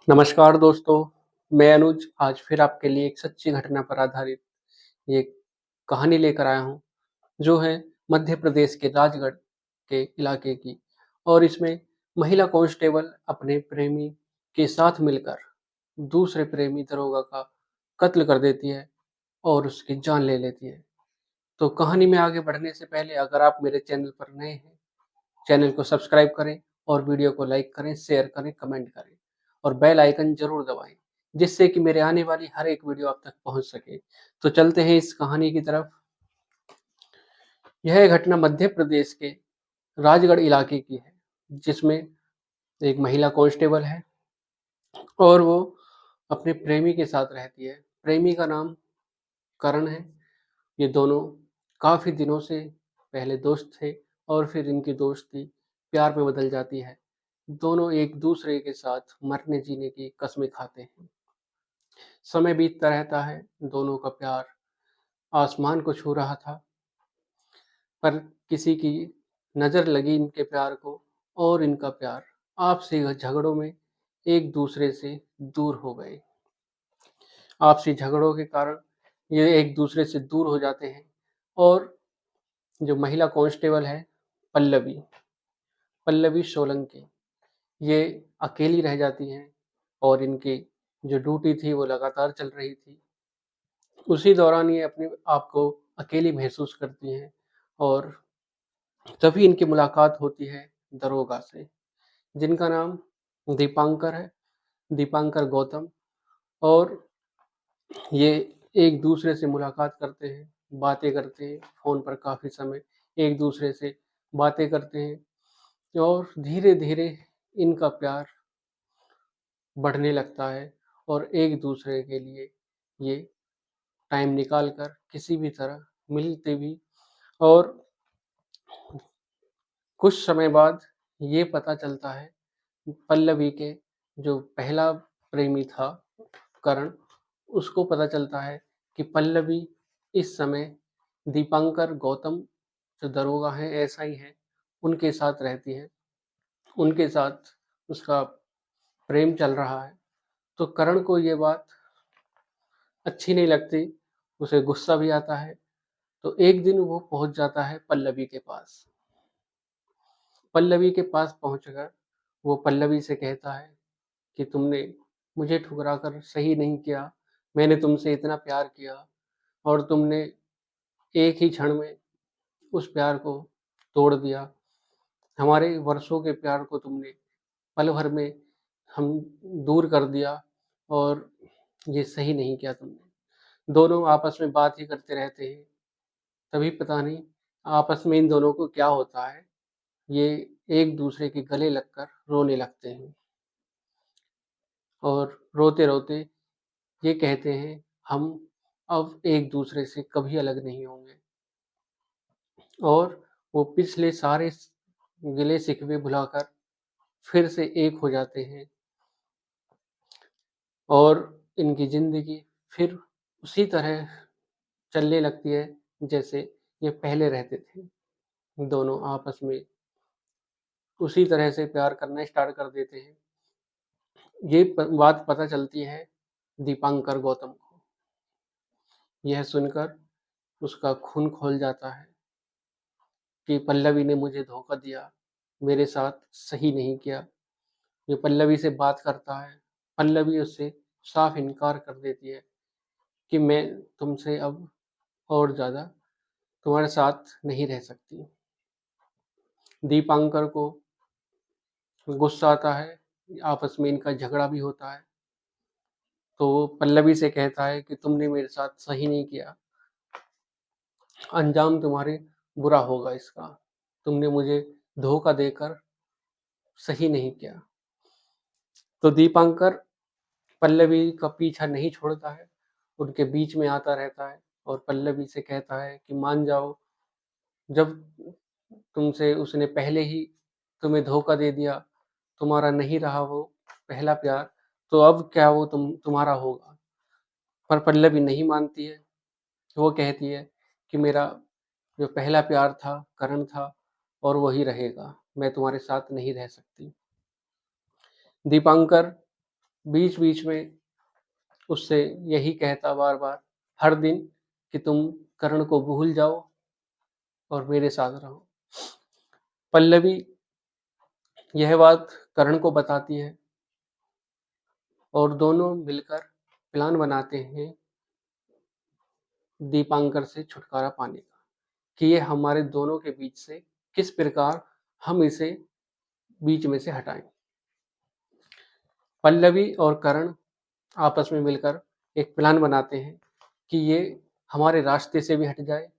नमस्कार दोस्तों, मैं अनुज आज फिर आपके लिए एक सच्ची घटना पर आधारित ये कहानी लेकर आया हूँ, जो है मध्य प्रदेश के राजगढ़ के इलाके की। और इसमें महिला कांस्टेबल अपने प्रेमी के साथ मिलकर दूसरे प्रेमी दरोगा का कत्ल कर देती है और उसकी जान ले लेती है। तो कहानी में आगे बढ़ने से पहले अगर आप मेरे चैनल पर नए हैं, चैनल को सब्सक्राइब करें और वीडियो को लाइक करें, शेयर करें, कमेंट करें और बेल आइकन ज़रूर दबाएँ, जिससे कि मेरे आने वाली हर एक वीडियो आप तक पहुँच सके। तो चलते हैं इस कहानी की तरफ। यह घटना मध्य प्रदेश के राजगढ़ इलाके की है, जिसमें एक महिला कांस्टेबल है और वो अपने प्रेमी के साथ रहती है। प्रेमी का नाम करण है। ये दोनों काफ़ी दिनों से पहले दोस्त थे और फिर इनकी दोस्ती प्यार में बदल जाती है। दोनों एक दूसरे के साथ मरने जीने की कस्में खाते हैं। समय बीतता रहता है, दोनों का प्यार आसमान को छू रहा था, पर किसी की नज़र लगी इनके प्यार को और इनका प्यार आपसी झगड़ों में एक दूसरे से दूर हो गए। आपसी झगड़ों के कारण ये एक दूसरे से दूर हो जाते हैं और जो महिला कांस्टेबल है पल्लवी, पल्लवी सोलंकी, ये अकेली रह जाती हैं और इनकी जो ड्यूटी थी वो लगातार चल रही थी। उसी दौरान ये अपने आप को अकेली महसूस करती हैं और तभी इनकी मुलाकात होती है दरोगा से, जिनका नाम दीपांकर है, दीपांकर गौतम। और ये एक दूसरे से मुलाकात करते हैं, बातें करते हैं, फ़ोन पर काफ़ी समय एक दूसरे से बातें करते हैं और धीरे-धीरे इनका प्यार बढ़ने लगता है और एक दूसरे के लिए ये टाइम निकाल कर किसी भी तरह मिलते भी। और कुछ समय बाद ये पता चलता है पल्लवी के जो पहला प्रेमी था करण, उसको पता चलता है कि पल्लवी इस समय दीपांकर गौतम जो दरोगा हैं एसआई हैं, उनके साथ रहती है, उनके साथ उसका प्रेम चल रहा है। तो करण को ये बात अच्छी नहीं लगती, उसे गुस्सा भी आता है। तो एक दिन वो पहुंच जाता है पल्लवी के पास। पल्लवी के पास पहुंचकर वो पल्लवी से कहता है कि तुमने मुझे ठुकराकर सही नहीं किया, मैंने तुमसे इतना प्यार किया और तुमने एक ही क्षण में उस प्यार को तोड़ दिया। हमारे वर्षों के प्यार को तुमने पल भर में हम दूर कर दिया और ये सही नहीं किया तुमने। दोनों आपस में बात ही करते रहते हैं, तभी पता नहीं आपस में इन दोनों को क्या होता है, ये एक दूसरे के गले लगकर रोने लगते हैं और रोते-रोते ये कहते हैं हम अब एक दूसरे से कभी अलग नहीं होंगे। और वो पिछले सारे गिले शिकवे भुलाकर फिर से एक हो जाते हैं और इनकी ज़िंदगी फिर उसी तरह चलने लगती है जैसे ये पहले रहते थे। दोनों आपस में उसी तरह से प्यार करना स्टार्ट कर देते हैं। ये बात पता चलती है दीपांकर गौतम को। यह सुनकर उसका खून खौल जाता है कि पल्लवी ने मुझे धोखा दिया, मेरे साथ सही नहीं किया। ये पल्लवी से बात करता है, पल्लवी उससे साफ इनकार कर देती है कि मैं तुमसे अब और ज़्यादा तुम्हारे साथ नहीं रह सकती। दीपांकर को गुस्सा आता है, आपस में इनका झगड़ा भी होता है। तो वो पल्लवी से कहता है कि तुमने मेरे साथ सही नहीं किया, अंजाम तुम्हारे बुरा होगा इसका। तुमने मुझे धोखा देकर सही नहीं किया। तो दीपांकर पल्लवी का पीछा नहीं छोड़ता है, उनके बीच में आता रहता है और पल्लवी से कहता है कि मान जाओ, जब तुमसे उसने पहले ही तुम्हें धोखा दे दिया, तुम्हारा नहीं रहा वो पहला प्यार, तो अब क्या वो तुम्हारा होगा। पर पल्लवी नहीं मानती है, वो कहती है कि मेरा जो पहला प्यार था करण था और वही रहेगा, मैं तुम्हारे साथ नहीं रह सकती। दीपांकर बीच-बीच में उससे यही कहता बार-बार हर दिन कि तुम करण को भूल जाओ और मेरे साथ रहो। पल्लवी यह बात करण को बताती है और दोनों मिलकर प्लान बनाते हैं दीपांकर से छुटकारा पाने का, कि ये हमारे दोनों के बीच से किस प्रकार हम इसे बीच में से हटाएँ। पल्लवी और करण आपस में मिलकर एक प्लान बनाते हैं कि ये हमारे रास्ते से भी हट जाए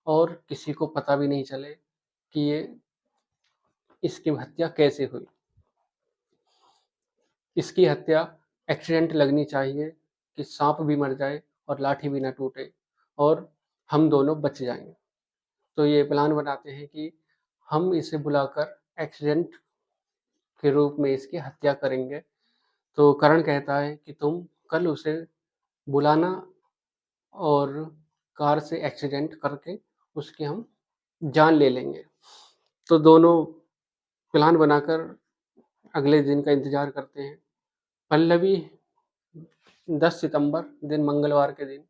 और किसी को पता भी नहीं चले कि ये इसकी हत्या कैसे हुई। इसकी हत्या एक्सीडेंट लगनी चाहिए कि साँप भी मर जाए और लाठी भी ना टूटे और हम दोनों बच जाएँ। तो ये प्लान बनाते हैं कि हम इसे बुलाकर एक्सीडेंट के रूप में इसकी हत्या करेंगे। तो करण कहता है कि तुम कल उसे बुलाना और कार से एक्सीडेंट करके उसकी हम जान ले लेंगे। तो दोनों प्लान बनाकर अगले दिन का इंतज़ार करते हैं। पल्लवी 10 सितंबर दिन मंगलवार के दिन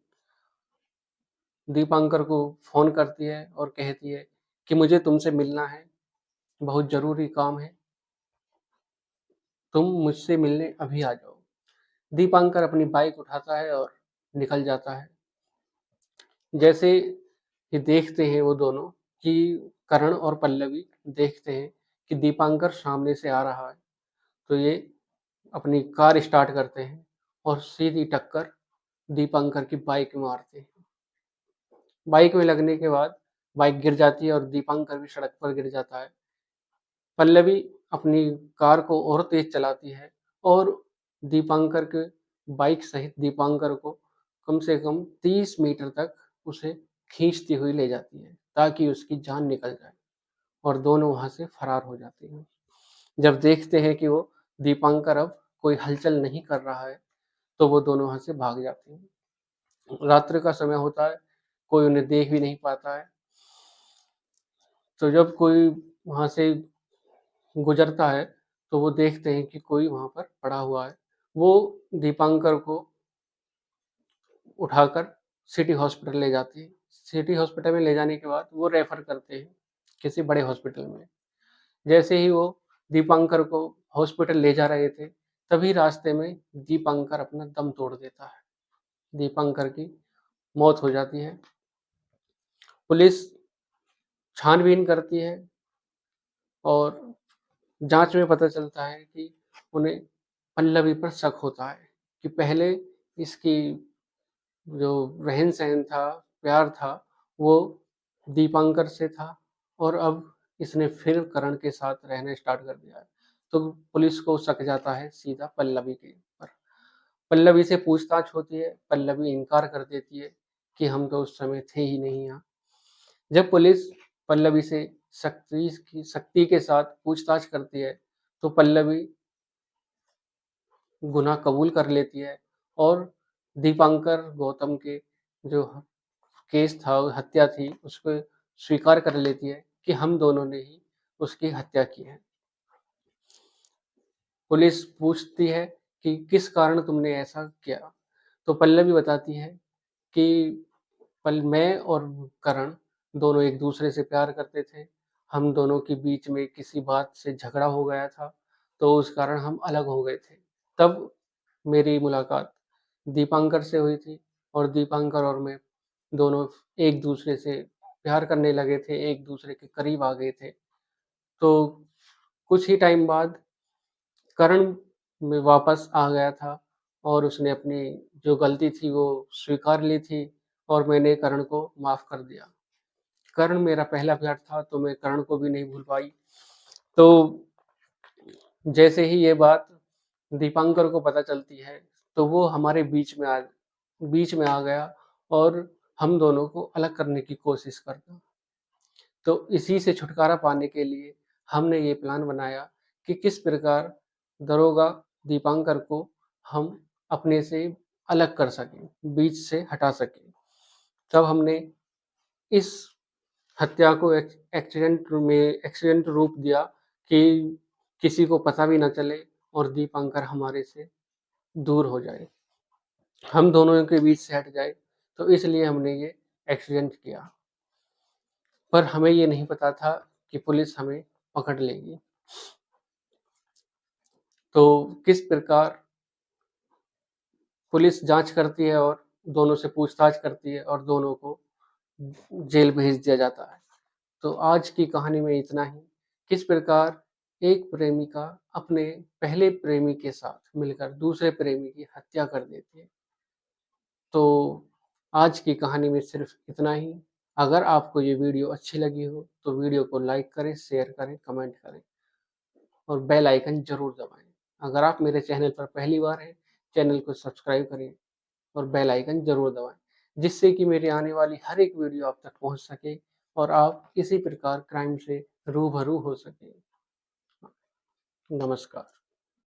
दीपांकर को फ़ोन करती है और कहती है कि मुझे तुमसे मिलना है, बहुत ज़रूरी काम है, तुम मुझसे मिलने अभी आ जाओ। दीपांकर अपनी बाइक उठाता है और निकल जाता है। जैसे ही देखते हैं वो दोनों कि करण और पल्लवी देखते हैं कि दीपांकर सामने से आ रहा है, तो ये अपनी कार स्टार्ट करते हैं और सीधी टक्कर दीपांकर की बाइक में मारते हैं। बाइक में लगने के बाद बाइक गिर जाती है और दीपांकर भी सड़क पर गिर जाता है। पल्लवी अपनी कार को और तेज चलाती है और दीपांकर के बाइक सहित दीपांकर को कम से कम 30 मीटर तक उसे खींचती हुई ले जाती है ताकि उसकी जान निकल जाए और दोनों वहां से फरार हो जाते हैं। जब देखते हैं कि वो दीपांकर अब कोई हलचल नहीं कर रहा है तो वो दोनों वहां से भाग जाते हैं। रात्रि का समय होता है, कोई उन्हें देख भी नहीं पाता है। तो जब कोई वहां से गुजरता है तो वो देखते हैं कि कोई वहां पर पड़ा हुआ है। वो दीपांकर को उठाकर सिटी हॉस्पिटल ले जाते हैं। सिटी हॉस्पिटल में ले जाने के बाद वो रेफर करते हैं किसी बड़े हॉस्पिटल में। जैसे ही वो दीपांकर को हॉस्पिटल ले जा रहे थे, तभी रास्ते में दीपांकर अपना दम तोड़ देता है। दीपांकर की मौत हो जाती है। पुलिस छानबीन करती है और जांच में पता चलता है कि उन्हें पल्लवी पर शक होता है कि पहले इसकी जो रहन-सहन था, प्यार था, वो दीपांकर से था और अब इसने फिर करण के साथ रहना स्टार्ट कर दिया है। तो पुलिस को शक जाता है सीधा पल्लवी के ऊपर। पल्लवी से पूछताछ होती है, पल्लवी इनकार कर देती है कि हम तो उस समय थे ही नहीं यहाँ। जब पुलिस पल्लवी से सख्ती के साथ पूछताछ करती है, तो पल्लवी गुनाह कबूल कर लेती है और दीपांकर गौतम के जो केस था, हत्या थी, उसको स्वीकार कर लेती है कि हम दोनों ने ही उसकी हत्या की है। पुलिस पूछती है कि किस कारण तुमने ऐसा किया? तो पल्लवी बताती है कि पल मैं और करण दोनों एक दूसरे से प्यार करते थे। हम दोनों के बीच में किसी बात से झगड़ा हो गया था, तो उस कारण हम अलग हो गए थे। तब मेरी मुलाकात दीपांकर से हुई थी और दीपांकर और मैं दोनों एक दूसरे से प्यार करने लगे थे, एक दूसरे के करीब आ गए थे। तो कुछ ही टाइम बाद करण में वापस आ गया था और उसने अपनी जो गलती थी वो स्वीकार ली थी और मैंने करण को माफ़ कर दिया। करण मेरा पहला प्यार था तो मैं करण को भी नहीं भूल पाई। तो जैसे ही ये बात दीपांकर को पता चलती है तो वो हमारे बीच में आ गया और हम दोनों को अलग करने की कोशिश करता। तो इसी से छुटकारा पाने के लिए हमने ये प्लान बनाया कि किस प्रकार दरोगा दीपांकर को हम अपने से अलग कर सकें, बीच से हटा सकें। तब हमने इस हत्या को एक्सीडेंट रूप दिया कि किसी को पता भी ना चले और दीपांकर हमारे से दूर हो जाए, हम दोनों के बीच से हट जाए, तो इसलिए हमने ये एक्सीडेंट किया। पर हमें ये नहीं पता था कि पुलिस हमें पकड़ लेगी। तो किस प्रकार पुलिस जाँच करती है और दोनों से पूछताछ करती है और दोनों को जेल भेज दिया जाता है। तो आज की कहानी में इतना ही। किस प्रकार एक प्रेमिका अपने पहले प्रेमी के साथ मिलकर दूसरे प्रेमी की हत्या कर देती है। तो आज की कहानी में सिर्फ इतना ही। अगर आपको ये वीडियो अच्छी लगी हो तो वीडियो को लाइक करें, शेयर करें, कमेंट करें और बेल आइकन ज़रूर दबाएँ। अगर आप मेरे चैनल पर पहली बार हैं, चैनल को सब्सक्राइब करें और बेल आइकन ज़रूर दबाएँ, जिससे कि मेरी आने वाली हर एक वीडियो आप तक पहुँच सके और आप इसी प्रकार क्राइम से रूबरू हो सकें। नमस्कार।